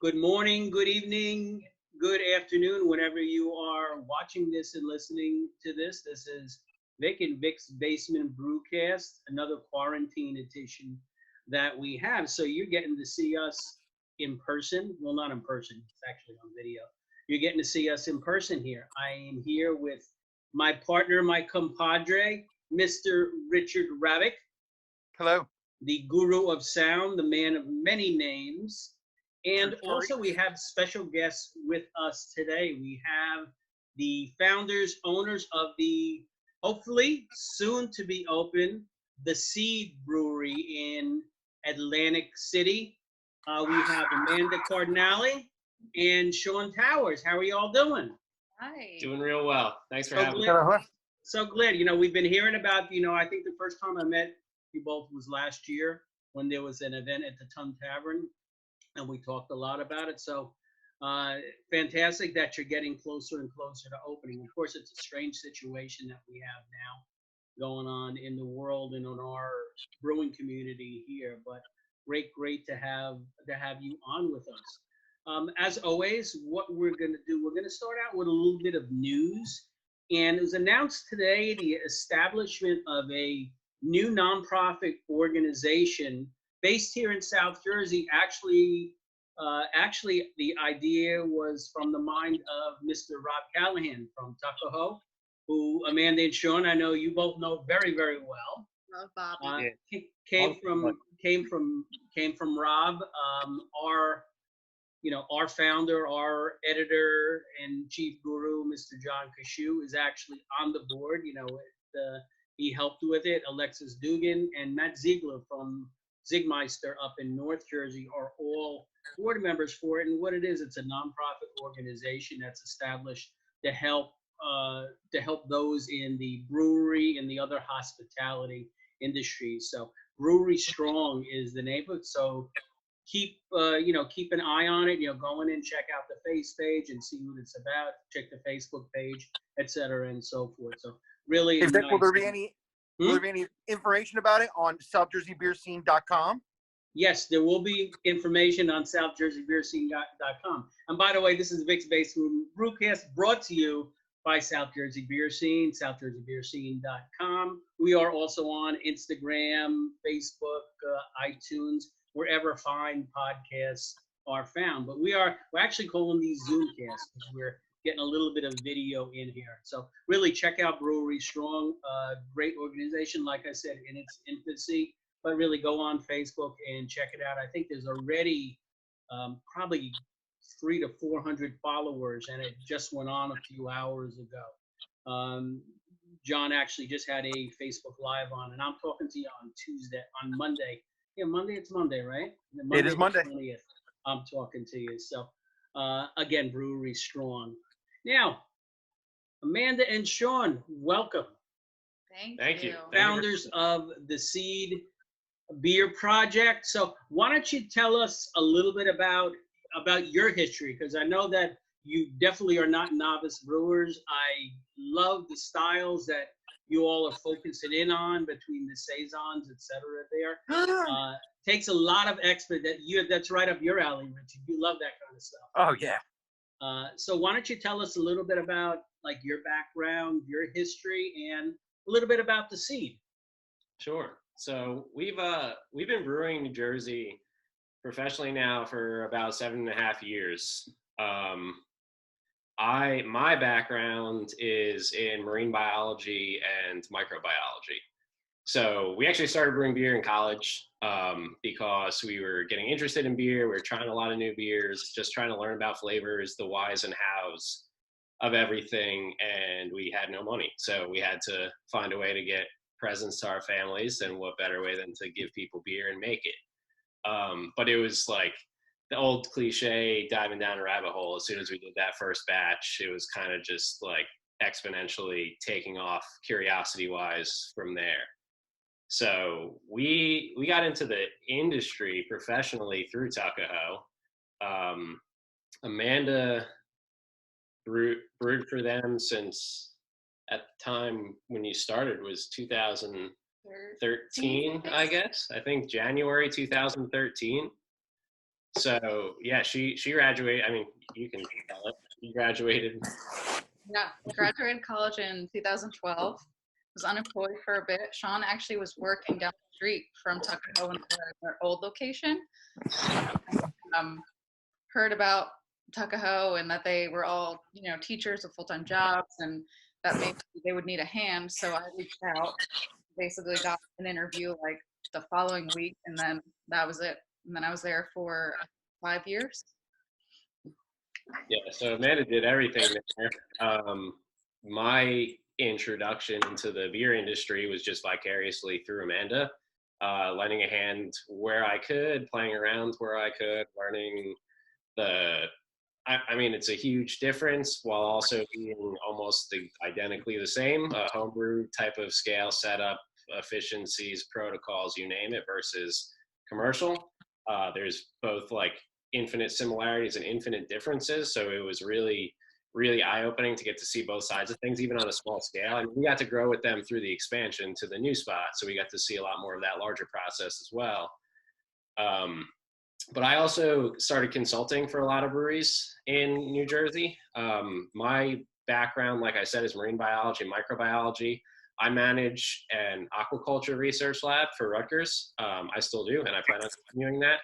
Good morning, good evening, good afternoon, whenever you are watching this and listening to this. This is Vic and Vic's Basement Brewcast, another quarantine edition that we have. So you're getting to see us in person. Well, not in person, it's actually on video. You're getting to see us in person here. I am here with my partner, my compadre, Mr. Richard Ravick, Hello. the guru of sound, the man of many names. And also we have special guests with us today. We have the founders, owners of the hopefully soon to be open, the Seed Brewery in Atlantic City. We have Amanda Cardinale and Sean Towers. How are you all doing? Hi. Doing real well. Thanks for having me. So glad. We've been hearing about, I think the first time I met you both was last year when there was an event at the Tun Tavern, and we talked a lot about it. So fantastic that you're getting closer and closer to opening. Of course, it's a strange situation that we have now going on in the world and in our brewing community here, but great to have you on with us. As always, what we're going to do, we're going to start out with a little bit of news. And it was announced today the establishment of a new nonprofit organization based here in South Jersey. Actually, the idea was from the mind of Mr. Rob Callahan from Tuckahoe, who Amanda and Sean, I know you both know very, very well. Love Bobby. Came from Rob, our founder, our editor and chief guru, Mr. John Kashu, is actually on the board. He helped with it. Alexis Dugan and Matt Ziegler from Zigmeister up in North Jersey are all board members for it. And what it is, it's a nonprofit organization that's established to help those in the brewery and the other hospitality industries. So Brewery Strong is the name of it. So keep an eye on it. Go in and check out the face page and see what it's about. Check the Facebook page, etc., and so forth. So really, Will nice. there be any information about it on SouthJerseyBeerScene.com? Yes, there will be information on SouthJerseyBeerScene.com. And by the way, this is Vic's Basement Brewcast, brought to you by South Jersey Beer Scene, SouthJerseyBeerScene.com. We are also on Instagram, Facebook, iTunes, wherever fine podcasts are found. But we're actually calling these Zoomcasts because we're getting a little bit of video in here. So really check out Brewery Strong, great organization, like I said, in its infancy, but really go on Facebook and check it out. I think there's already probably 300 to 400 followers, and it just went on a few hours ago. John actually just had a Facebook Live on, and I'm talking to you on Monday. Yeah, it's Monday, right? It is Monday. 20th, I'm talking to you. So again, Brewery Strong. Now, Amanda and Sean, welcome. Thank you. Founders of the Seed Beer Project. So why don't you tell us a little bit about your history? Because I know that you definitely are not novice brewers. I love the styles that you all are focusing in on between the saisons, etc. There. Takes a lot of expert that's right up your alley, Richard. You love that kind of stuff. Oh yeah. So why don't you tell us a little bit about like your background, your history, and a little bit about the Seed? Sure. So we've been brewing in New Jersey professionally now for about 7.5 years. My background is in marine biology and microbiology. So we actually started brewing beer in college because we were getting interested in beer. We were trying a lot of new beers, just trying to learn about flavors, the whys and hows of everything, and we had no money. So we had to find a way to get presents to our families, and what better way than to give people beer and make it. But it was like the old cliche, diving down a rabbit hole. As soon as we did that first batch, it was kind of just like exponentially taking off curiosity-wise from there. So we got into the industry professionally through Tuckahoe. Amanda brewed for them since, at the time when you started, was 2013, I guess. I think January 2013. So yeah, she graduated. I mean, you can tell it. She graduated. Yeah, graduated college in 2012. Was unemployed for a bit. Sean actually was working down the street from Tuckahoe in their old location. Heard about Tuckahoe and that they were all, teachers with full-time jobs and that maybe they would need a hand. So I reached out, basically got an interview like the following week, and then that was it. And then I was there for 5 years. Yeah, so Amanda did everything there. My introduction into the beer industry was just vicariously through Amanda, lending a hand where I could, playing around where I could, learning I mean, it's a huge difference while also being almost identically the same, homebrew type of scale setup, efficiencies, protocols, you name it, versus commercial. There's both like infinite similarities and infinite differences. So it was really, really eye-opening to get to see both sides of things, even on a small scale. And we got to grow with them through the expansion to the new spot. So we got to see a lot more of that larger process as well. But I also started consulting for a lot of breweries in New Jersey. My background, like I said, is marine biology, microbiology. I manage an aquaculture research lab for Rutgers. I still do, and I plan on continuing that.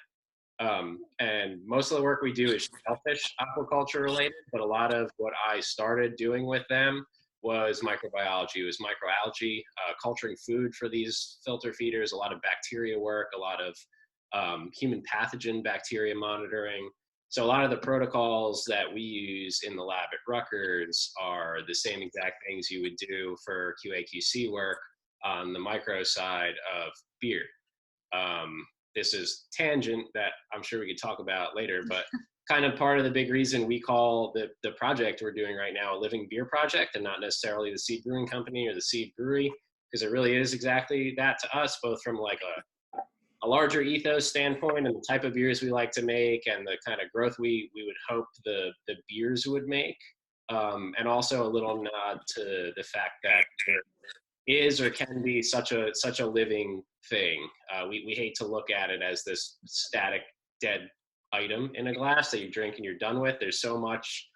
And most of the work we do is shellfish aquaculture related, but a lot of what I started doing with them was microbiology. It was microalgae, culturing food for these filter feeders, a lot of bacteria work, a lot of human pathogen bacteria monitoring. So a lot of the protocols that we use in the lab at Rutgers are the same exact things you would do for QA/QC work on the micro side of beer. This is tangent that I'm sure we could talk about later, but kind of part of the big reason we call the project we're doing right now a living beer project and not necessarily the seed brewing company or the seed brewery, because it really is exactly that to us, both from like a larger ethos standpoint and the type of beers we like to make and the kind of growth we would hope the beers would make. And also a little nod to the fact that there is or can be such a living thing. We hate to look at it as this static, dead item in a glass that you drink and you're done with. There's so much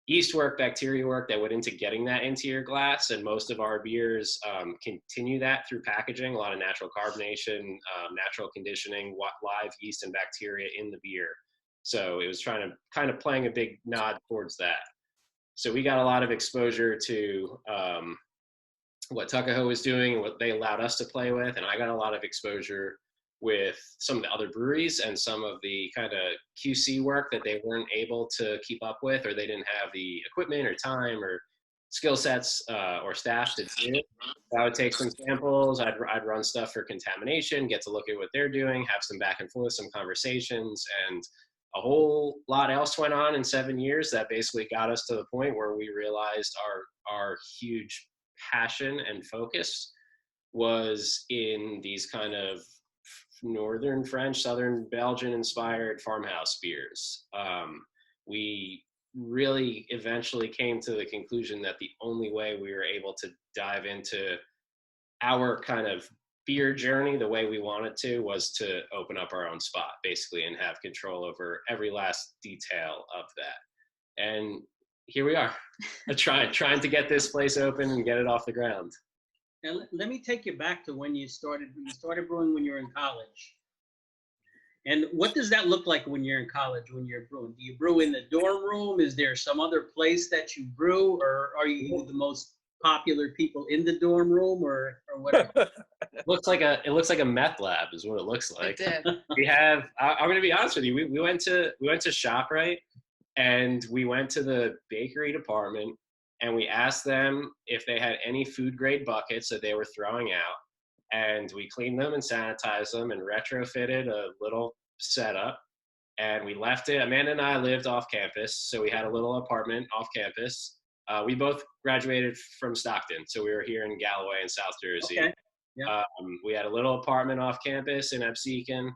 yeast work, bacteria work that went into getting that into your glass, and most of our beers continue that through packaging. A lot of natural carbonation, natural conditioning, live yeast and bacteria in the beer. So it was trying to kind of playing a big nod towards that. So we got a lot of exposure to what Tuckahoe was doing and what they allowed us to play with, and I got a lot of exposure with some of the other breweries and some of the kind of QC work that they weren't able to keep up with, or they didn't have the equipment or time or skill sets or staff to do it. I would take some samples, I'd run stuff for contamination, get to look at what they're doing, have some back and forth, some conversations, and a whole lot else went on in 7 years that basically got us to the point where we realized our huge passion and focus was in these kind of Northern French, Southern Belgian inspired farmhouse beers. We really eventually came to the conclusion that the only way we were able to dive into our kind of beer journey the way we wanted to was to open up our own spot basically and have control over every last detail of that. And here we are, trying to get this place open and get it off the ground. Now, let me take you back to when you started brewing when you were in college. And what does that look like when you're in college, when you're brewing? Do you brew in the dorm room? Is there some other place that you brew, or are you the most popular people in the dorm room, or whatever? It looks like a meth lab is what it looks like. It did. We have, I'm going to be honest with you, we went to ShopRite, and we went to the bakery department and we asked them if they had any food grade buckets that they were throwing out. And we cleaned them and sanitized them and retrofitted a little setup. And we left it. Amanda and I lived off campus, so we had a little apartment off campus. We both graduated from Stockton, so we were here in Galloway in South Jersey. Okay. Yeah. We had a little apartment off campus in Absecon.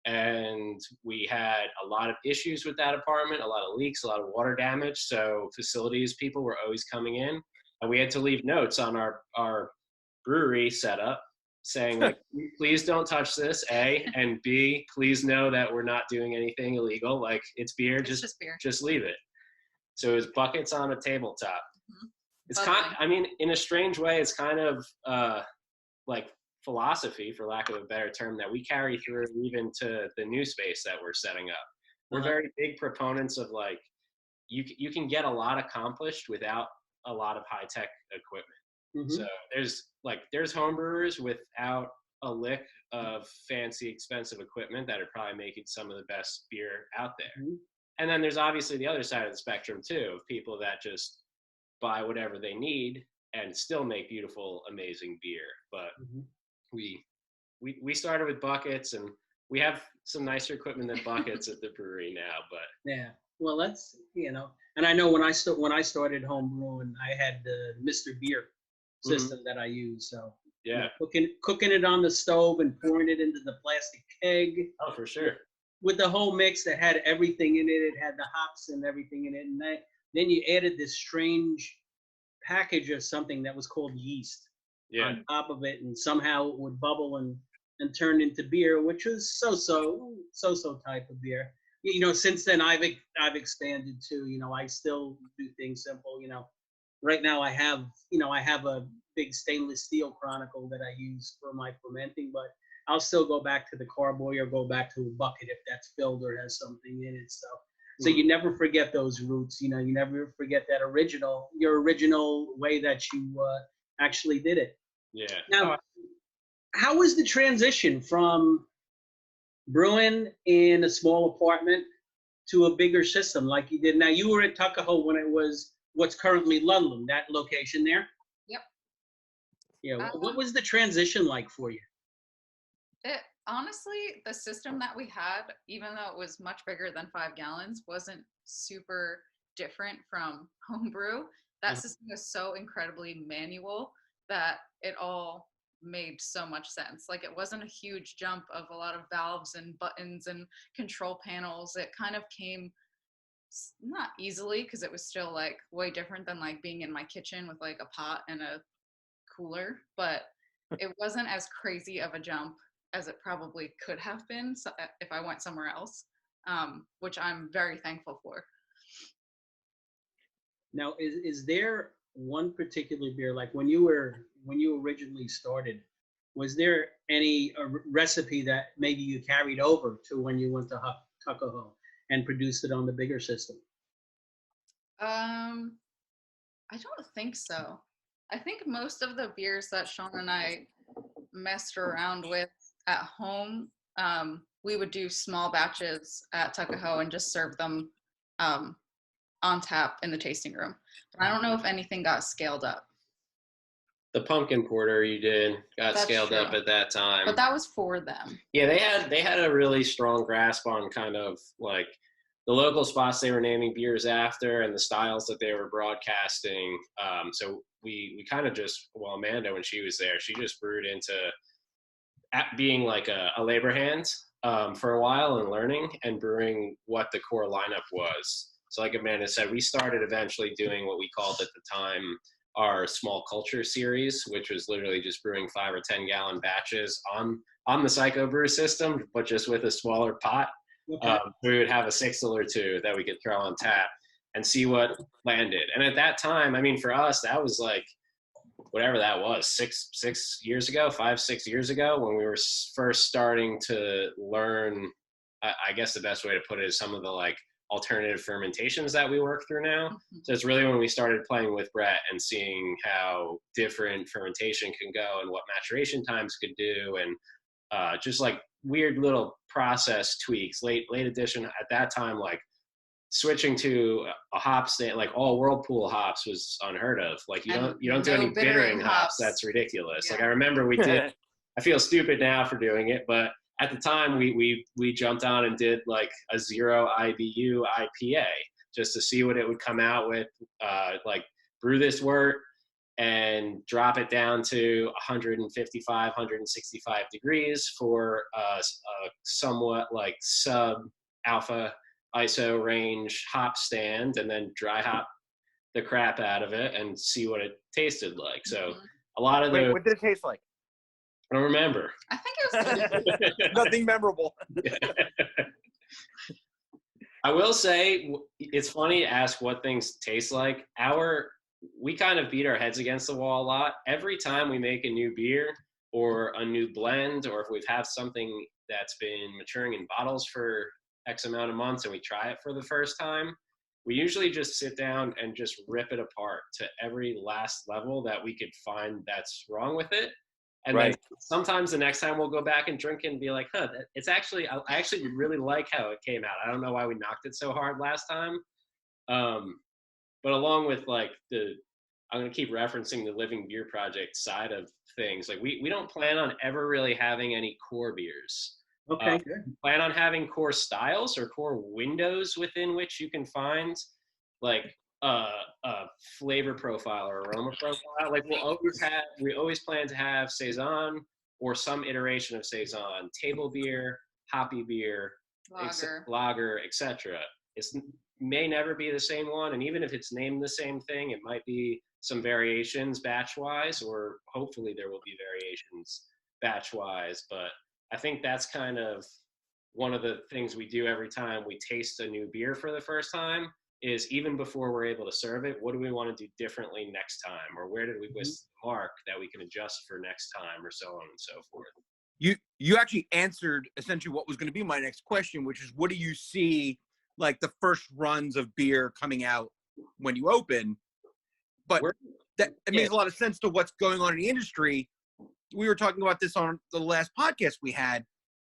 And we had a lot of issues with that apartment, a lot of leaks, a lot of water damage. So facilities people were always coming in, and we had to leave notes on our brewery setup saying like, please don't touch this, A, and B, please know that we're not doing anything illegal. Like, it's beer, It's just beer. just leave it. So it was buckets on a tabletop. Mhm. It's I mean, in a strange way, it's kind of like philosophy, for lack of a better term, that we carry through even to the new space that we're setting up. We're very big proponents of like, you can get a lot accomplished without a lot of high tech equipment. Mm-hmm. So there's home brewers without a lick of fancy expensive equipment that are probably making some of the best beer out there. Mm-hmm. And then there's obviously the other side of the spectrum too, of people that just buy whatever they need and still make beautiful, amazing beer. But Mm-hmm. we started with buckets, and we have some nicer equipment than buckets at the brewery now. But Yeah, well, that's, and I know when I started home brewing, I had the Mr. Beer system that I used. So yeah, cooking it on the stove and pouring it into the plastic keg oh, for sure. with the whole mix that had everything in it. It had the hops and everything in it, and then you added this strange package of something that was called yeast on top of it, and somehow it would bubble and turn into beer, which was so type of beer. Since then I've expanded too. I still do things simple. Right now I have a big stainless steel chronicle that I use for my fermenting, but I'll still go back to the carboy or go back to a bucket if that's filled or has something in it. So you never forget those roots. You never forget that your original way that you actually did it. Yeah. Now, how was the transition from brewing in a small apartment to a bigger system like you did? Now, you were at Tuckahoe when it was what's currently Ludlam, that location there? Yep. Yeah. What was the transition like for you? Honestly, the system that we had, even though it was much bigger than 5 gallons, wasn't super different from homebrew. That system was so incredibly manual that it all made so much sense. Like, it wasn't a huge jump of a lot of valves and buttons and control panels. It kind of came not easily, because it was still like way different than like being in my kitchen with like a pot and a cooler, but it wasn't as crazy of a jump as it probably could have been if I went somewhere else, which I'm very thankful for. Now, is there one particular beer, like when you originally started, was there any recipe that maybe you carried over to when you went to Tuckahoe and produced it on the bigger system? I don't think so. I think most of the beers that Sean and I messed around with at home, we would do small batches at Tuckahoe and just serve them on tap in the tasting room. But I don't know if anything got scaled up. The pumpkin porter you did got That's scaled true. up at that time. But that was for them. Yeah, they had a really strong grasp on kind of like the local spots they were naming beers after and the styles that they were broadcasting. So we kind of just, well, Amanda, when she was there, she just brewed into being like a labor hand for a while and learning and brewing what the core lineup was. So like Amanda said, we started eventually doing what we called at the time our small culture series, which was literally just brewing 5 or 10 gallon batches on the Psycho Brew system, but just with a smaller pot. Okay. We would have a 6-0 or 2 that we could throw on tap and see what landed. And at that time, I mean, for us, that was like, whatever that was, 6 years ago, 5-6 years ago, when we were first starting to learn, I guess the best way to put it is some of the like alternative fermentations that we work through now. So it's really when we started playing with Brett and seeing how different fermentation can go and what maturation times could do, and just like weird little process tweaks. Late edition at that time, like switching to a hop stand, like all whirlpool hops was unheard of. Like you don't do any bittering hops. That's ridiculous. Yeah. Like I remember we did. I feel stupid now for doing it, but at the time we jumped on and did like a 0 IBU IPA just to see what it would come out with. Like brew this wort and drop it down to 155, 165 degrees for a somewhat like sub alpha ISO range hop stand, and then dry hop the crap out of it and see what it tasted like. So a lot of Wait, what did it taste like? I don't remember. I think it was. Nothing memorable. I will say it's funny to ask what things taste like. We kind of beat our heads against the wall a lot. Every time we make a new beer or a new blend, or if we've had something that's been maturing in bottles for X amount of months and we try it for the first time, we usually just sit down and just rip it apart to every last level that we could find that's wrong with it. And then sometimes the next time we'll go back and drink it and be like, it's actually, I actually really like how it came out. I don't know why we knocked it so hard last time. But along with like I'm going to keep referencing the Living Beer Project side of things. Like we don't plan on ever really having any core beers. Okay, good. Plan on having core styles or core windows within which you can find like a flavor profile or aroma profile. Like we always plan to have Saison or some iteration of Saison, table beer, hoppy beer, lager, etc. It may never be the same one, and even if it's named the same thing, it might be some variations batch-wise, or hopefully there will be variations batch-wise. But I think that's kind of one of the things we do every time we taste a new beer for the first time is even before we're able to serve it, what do we want to do differently next time? Or where did we miss the mark that we can adjust for next time, or so on and so forth? You actually answered essentially what was going to be my next question, which is what do you see like the first runs of beer coming out when you open? But it makes a lot of sense to what's going on in the industry. We were talking about this on the last podcast we had.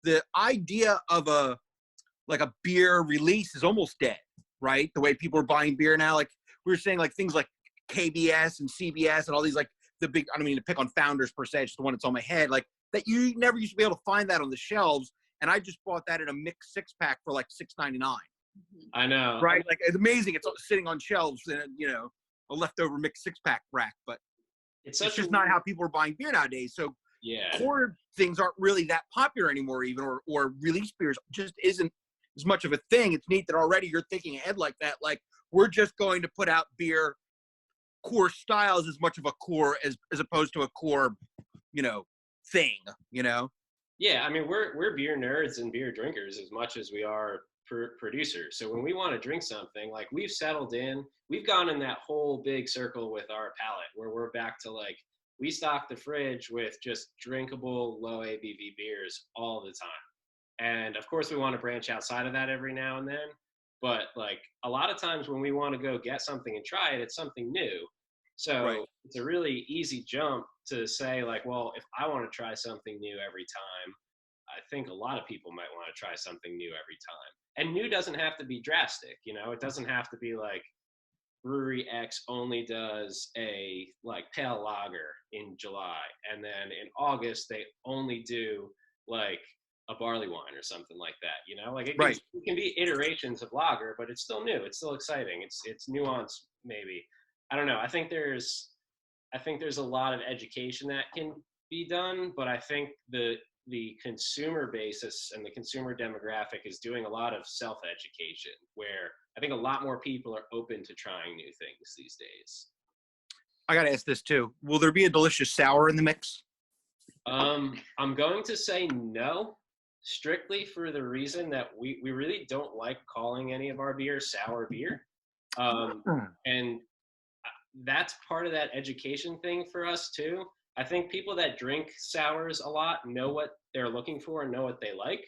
The idea of a beer release is almost dead, right? The way people are buying beer now, like we were saying, like things like KBS and CBS and all these like the big, I don't mean to pick on Founders per se, it's just the one that's on my head, like that you never used to be able to find that on the shelves. And I just bought that in a mixed 6-pack for like $6.99. I know. Right? Like it's amazing. It's sitting on shelves in a leftover mixed 6-pack rack, but it's just not how people are buying beer nowadays. So core things aren't really that popular anymore, even or release beers just isn't as much of a thing. It's neat that already you're thinking ahead like that. Like we're just going to put out beer core styles as much of a core as opposed to a core, thing, Yeah, I mean we're beer nerds and beer drinkers as much as we are producers. So when we want to drink something, like we've settled in, we've gone in that whole big circle with our palate where we're back to like we stock the fridge with just drinkable low ABV beers all the time. And of course we want to branch outside of that every now and then, but like a lot of times when we want to go get something and try it, it's something new. So it's a really easy jump to say like, well, if I want to try something new every time, I think a lot of people might want to try something new every time. And new doesn't have to be drastic, it doesn't have to be like Brewery X only does a like pale lager in July, and then in August they only do like a barley wine or something like that, like it can be iterations of lager, but it's still new, it's still exciting, it's nuanced maybe. I don't know. I think there's a lot of education that can be done, but I think the consumer basis and the consumer demographic is doing a lot of self-education, where I think a lot more people are open to trying new things these days. I got to ask this too. Will there be a delicious sour in the mix? I'm going to say no, strictly for the reason that we really don't like calling any of our beer sour beer. And that's part of that education thing for us too. I think people that drink sours a lot know what they're looking for and know what they like.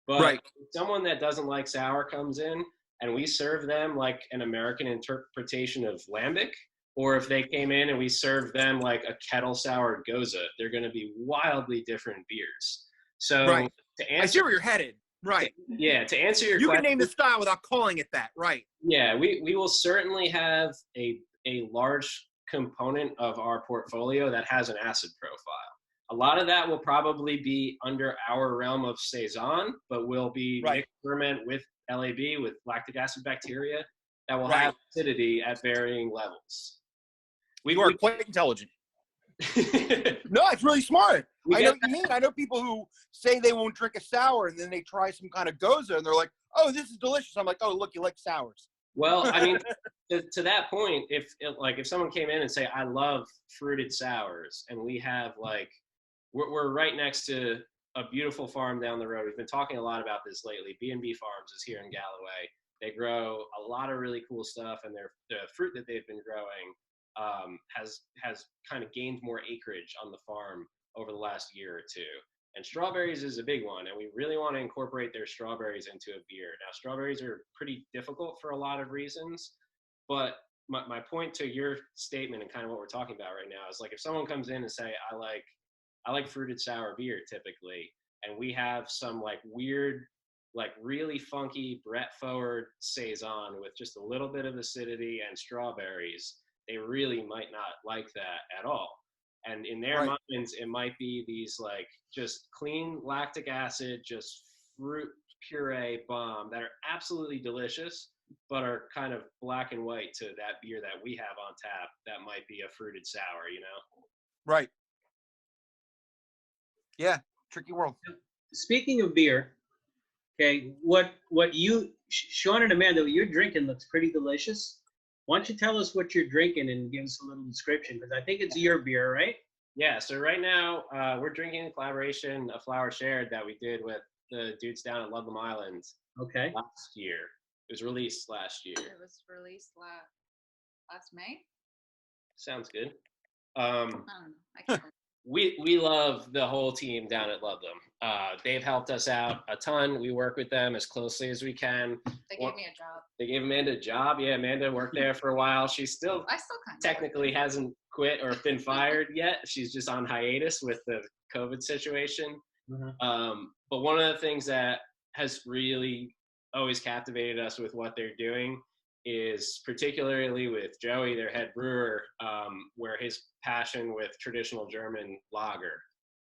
But if someone that doesn't like sour comes in and we serve them like an American interpretation of lambic, or if they came in and we served them like a kettle sour goza, they're going to be wildly different beers. So to answer, I see where you're headed. Right. To answer your question. You can name the style without calling it that. Right. Yeah, we will certainly have a large component of our portfolio that has an acid profile. A lot of that will probably be under our realm of Saison, but will be mixed ferment with LAB, with lactic acid bacteria that will have acidity at varying levels. You are quite intelligent. No, it's really smart. I know what you mean. I know people who say they won't drink a sour and then they try some kind of goza and they're like, oh, this is delicious. I'm like, oh, look, you like sours. Well, I mean, to that point, if someone came in and say, I love fruited sours, and we have like we're right next to a beautiful farm down the road. We've been talking a lot about this lately. B&B Farms is here in Galloway. They grow a lot of really cool stuff, and the fruit that they've been growing has kind of gained more acreage on the farm over the last year or two. And strawberries is a big one, and we really want to incorporate their strawberries into a beer. Now, strawberries are pretty difficult for a lot of reasons, but my point to your statement and kind of what we're talking about right now is, like, if someone comes in and say, I like fruited sour beer typically, and we have some like weird, like really funky Brett forward saison with just a little bit of acidity and strawberries, they really might not like that at all. And in their minds, it might be these like just clean lactic acid, just fruit puree bomb that are absolutely delicious, but are kind of black and white to that beer that we have on tap that might be a fruited sour, you know? Right. Yeah. Tricky world. Speaking of beer, okay, what you, Sean and Amanda, what you're drinking looks pretty delicious. Why don't you tell us what you're drinking and give us a little description? Because I think it's your beer, right? Yeah, so right now we're drinking in collaboration a flower shared that we did with the dudes down at Ludlam Island Okay. last year. It was released last year. It was released last May. Sounds good. I don't know. I can't remember. We love the whole team down at Ludlam. They've helped us out a ton. We work with them as closely as we can. They gave me a job. They gave Amanda a job. Yeah, Amanda worked there for a while. She's still I still kind of technically hasn't quit or been fired yet. She's just on hiatus with the COVID situation. But one of the things that has really always captivated us with what they're doing is, particularly with Joey, their head brewer, where his passion with traditional German lager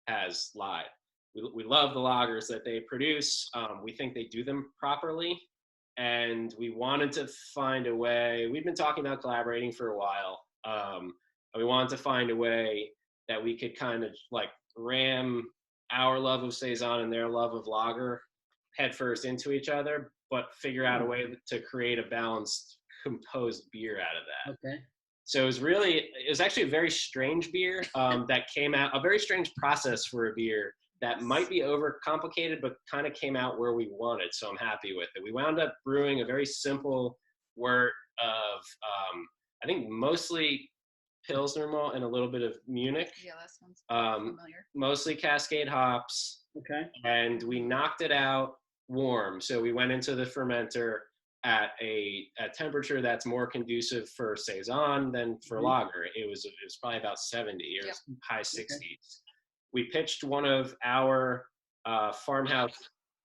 has lied. We love the lagers that they produce. We think they do them properly. And we wanted to find a way, we've been talking about collaborating for a while. And we wanted to find a way that we could kind of like ram our love of Saison and their love of lager headfirst into each other, but figure out a way to create a balanced, composed beer out of that. Okay. So it was actually a very strange beer that came out, a very strange process for a beer that might be overcomplicated, but kind of came out where we wanted. So I'm happy with it. We wound up brewing a very simple wort of, I think mostly Pilsner malt and a little bit of Munich. Yeah, that sounds familiar. Mostly Cascade hops. Okay. And we knocked it out warm. So we went into the fermenter at a temperature that's more conducive for Saison than for lager. It was probably about 70 or high 60s. We pitched one of our farmhouse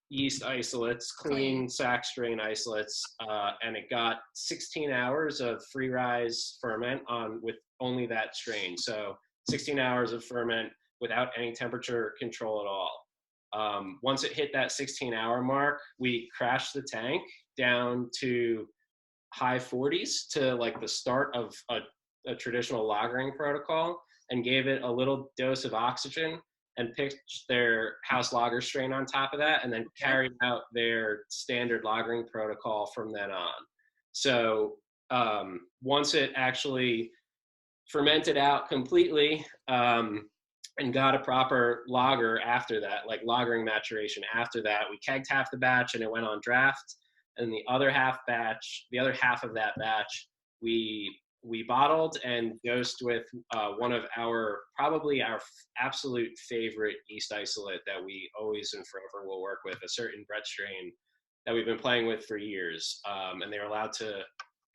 yeast isolates, clean sack strain isolates, and it got 16 hours of free rise ferment on with only that strain. So 16 hours of ferment without any temperature control at all. Once it hit that 16-hour mark, we crashed the tank down to high 40s to like the start of a traditional lagering protocol, and gave it a little dose of oxygen and pitched their house lager strain on top of that, and then carried out their standard lagering protocol from then on. So once it actually fermented out completely and got a proper lager after that, like lagering maturation after that, we kegged half the batch and it went on draft. And the other half of that batch, we bottled and dosed with one of probably our absolute favorite yeast isolate that we always and forever will work with, a certain Brett strain that we've been playing with for years. And they were allowed to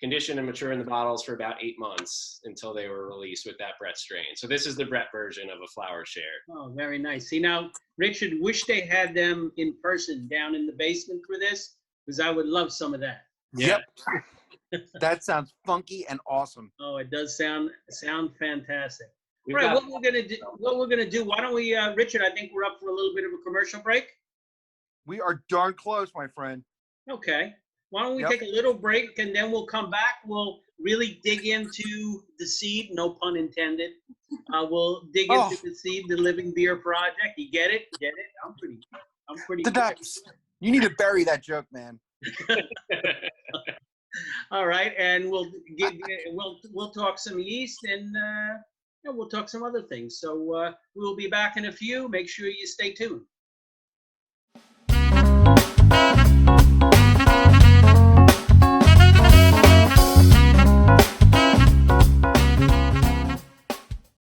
condition and mature in the bottles for about 8 months until they were released with that Brett strain. So this is the Brett version of a flower shared. Oh, very nice. See, now, Richard, wish they had them in person down in the basement for this, because I would love some of that. Yep. That sounds funky and awesome. Oh, it does sound fantastic. We've All right, got- what we're gonna do, why don't we, Richard, I think we're up for a little bit of a commercial break. We are darn close, my friend. Okay. Why don't we Yep. take a little break, and then we'll come back. We'll really dig into the seed, no pun intended. We'll dig into the seed, the Living Beer Project. You get it? Get it? I'm pretty The good. dice. You need to bury that joke, man. All right, and we'll talk some yeast, and and we'll talk some other things. So we'll be back in a few. Make sure you stay tuned.